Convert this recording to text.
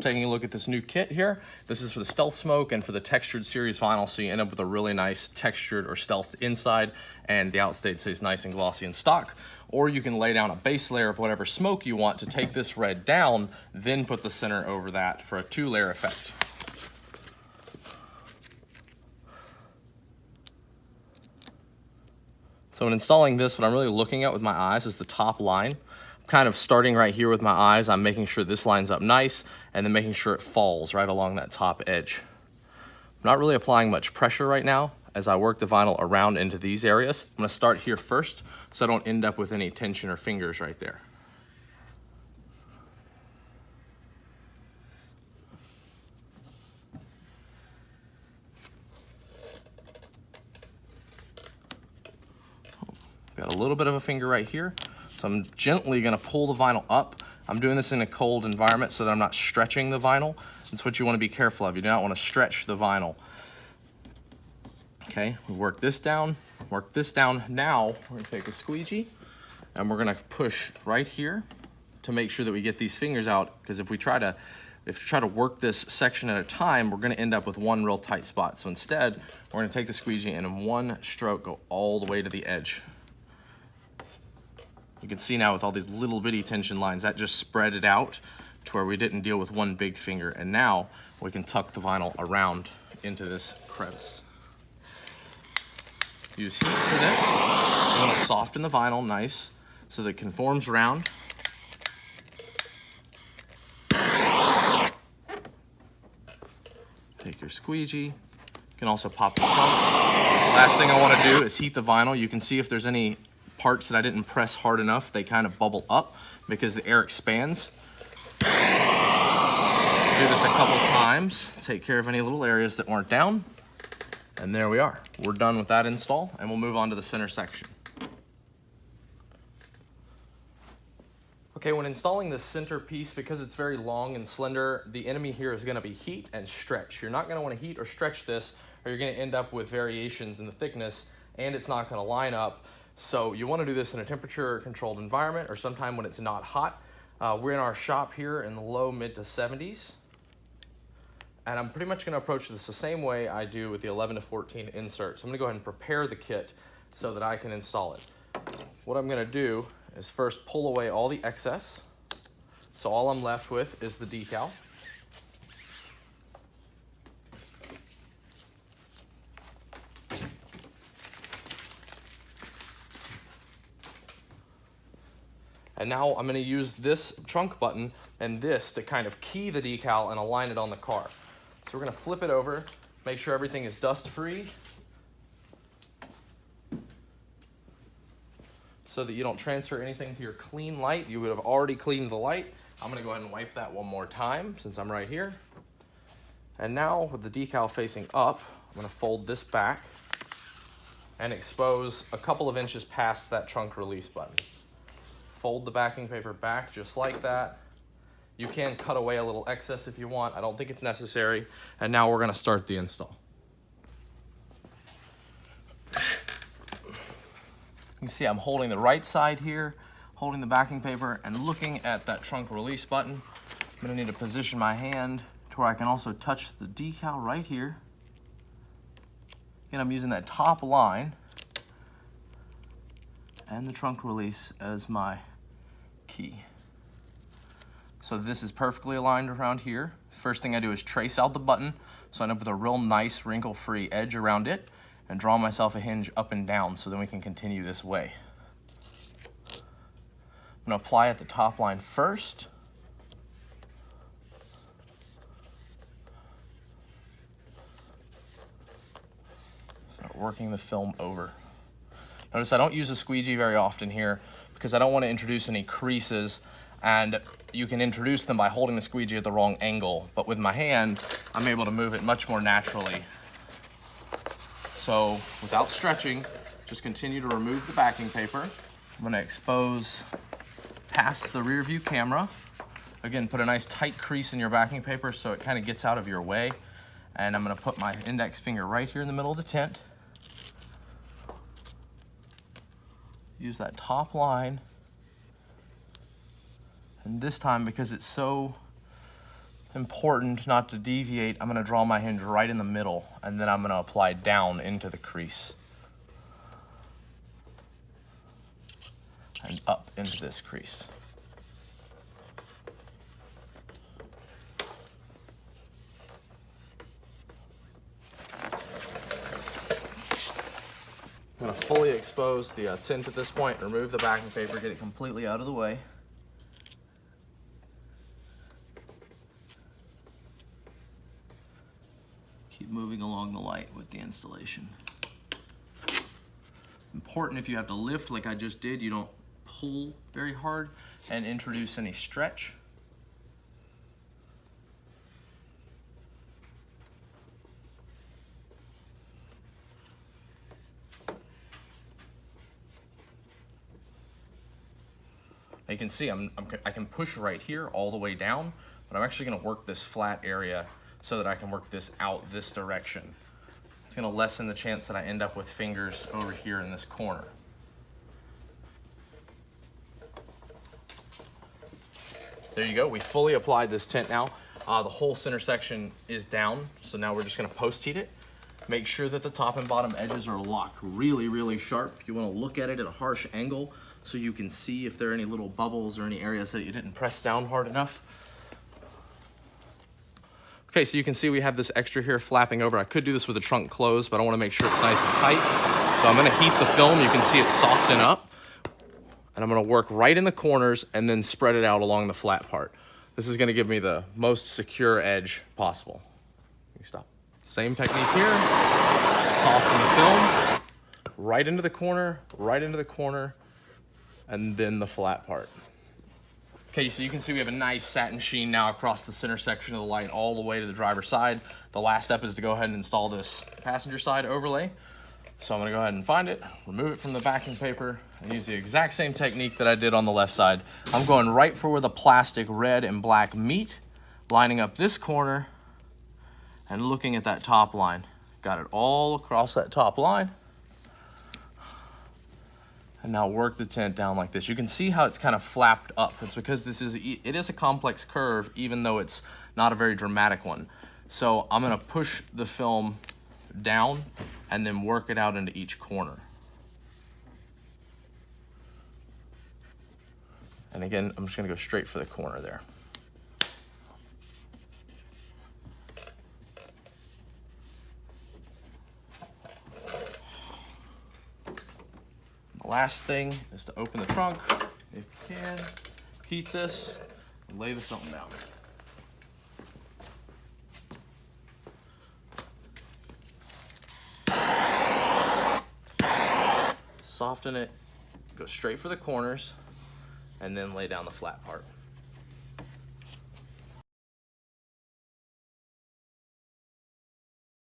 taking a look at this new kit here. This is for the Stealth Smoke and for the textured series vinyl, so you end up with a really nice textured or stealth inside, and the outside stays nice and glossy and stock. Or you can lay down a base layer of whatever smoke you want to take this red down, then put the center over that for a 2-layer effect. So when installing this, what I'm really looking at with my eyes is the top line. I'm kind of starting right here with my eyes. I'm making sure this lines up nice, and then making sure it falls right along that top edge. I'm not really applying much pressure right now as I work the vinyl around into these areas. I'm gonna start here first so I don't end up with any tension or fingers right there. Got a little bit of a finger right here, so I'm gently gonna pull the vinyl up. I'm doing this in a cold environment so that I'm not stretching the vinyl. That's what you wanna be careful of. You do not wanna stretch the vinyl. Okay, we work this down, work this down. Now, we're gonna take a squeegee and we're gonna push right here to make sure that we get these fingers out, because if we try to work this section at a time, we're gonna end up with one real tight spot. So instead, we're gonna take the squeegee and in one stroke go all the way to the edge. You can see now with all these little bitty tension lines, that just spread it out to where we didn't deal with one big finger. And now we can tuck the vinyl around into this crevice. Use heat for this. You want to soften the vinyl nice so that it conforms around. Take your squeegee. You can also pop the trunk. Last thing I want to do is heat the vinyl. You can see if there's any parts that I didn't press hard enough, they kind of bubble up because the air expands. Do this a couple times, take care of any little areas that weren't down, and there we are. We're done with that install, and we'll move on to the center section. Okay, when installing this center piece, because it's very long and slender, the enemy here is gonna be heat and stretch. You're not gonna wanna heat or stretch this, or you're gonna end up with variations in the thickness, and it's not gonna line up. So you want to do this in a temperature controlled environment or sometime when it's not hot. We're in our shop here in the low mid to 70s. And I'm pretty much going to approach this the same way I do with the 11 to 14 insert. So I'm going to go ahead and prepare the kit so that I can install it. What I'm going to do is first pull away all the excess. So all I'm left with is the decal. And now I'm going to use this trunk button and this to kind of key the decal and align it on the car. So we're going to flip it over, make sure everything is dust free so that you don't transfer anything to your clean light. You would have already cleaned the light. I'm going to go ahead and wipe that one more time since I'm right here. And now with the decal facing up, I'm going to fold this back and expose a couple of inches past that trunk release button. Fold the backing paper back just like that. You can cut away a little excess if you want. I don't think it's necessary. And now we're gonna start the install. You can see I'm holding the right side here, holding the backing paper and looking at that trunk release button. I'm gonna need to position my hand to where I can also touch the decal right here. Again, I'm using that top line and the trunk release as my key. So this is perfectly aligned around here. First thing I do is trace out the button so I end up with a real nice wrinkle-free edge around it and draw myself a hinge up and down so then we can continue this way. I'm gonna apply at the top line first. Start working the film over. Notice I don't use a squeegee very often here because I don't want to introduce any creases, and you can introduce them by holding the squeegee at the wrong angle, but with my hand, I'm able to move it much more naturally. So without stretching, just continue to remove the backing paper. I'm going to expose past the rear view camera. Again, put a nice tight crease in your backing paper so it kind of gets out of your way. And I'm going to put my index finger right here in the middle of the tint. Use that top line, and this time because it's so Important not to deviate. I'm gonna draw my hinge right in the middle, and then I'm gonna apply down into the crease. And up into this crease. I'm gonna fully expose the tint at this point, remove the backing paper, get it completely out of the way. Keep moving along the light with the installation. Important, if you have to lift like I just did, you don't pull very hard and introduce any stretch. You can see I can push right here all the way down, but I'm actually gonna work this flat area so that I can work this out this direction. It's gonna lessen the chance that I end up with fingers over here in this corner. There you go, we fully applied this tint now. The whole center section is down, so now we're just gonna post heat it. Make sure that the top and bottom edges are locked really, really sharp. You wanna look at it at a harsh angle so you can see if there are any little bubbles or any areas that you didn't press down hard enough. Okay, so you can see we have this extra here flapping over. I could do this with the trunk closed, but I wanna make sure it's nice and tight. So I'm gonna heat the film. You can see it soften up. And I'm gonna work right in the corners and then spread it out along the flat part. This is gonna give me the most secure edge possible. Let me stop. Same technique here. Soften the film. Right into the corner, right into the corner, and then the flat part. Okay, so you can see we have a nice satin sheen now across the center section of the light all the way to the driver's side. The last step is to go ahead and install this passenger side overlay. So I'm gonna go ahead and find it, remove it from the backing paper, and use the exact same technique that I did on the left side. I'm going right for where the plastic red and black meet, lining up this corner, and looking at that top line. Got it all across that top line. And now work the tint down like this. You can see how it's kind of flapped up. It's because it is a complex curve, even though it's not a very dramatic one. So I'm gonna push the film down and then work it out into each corner. And again, I'm just gonna go straight for the corner there. The last thing is to open the trunk, if you can, heat this, and lay the film down. Soften it, go straight for the corners, and then lay down the flat part.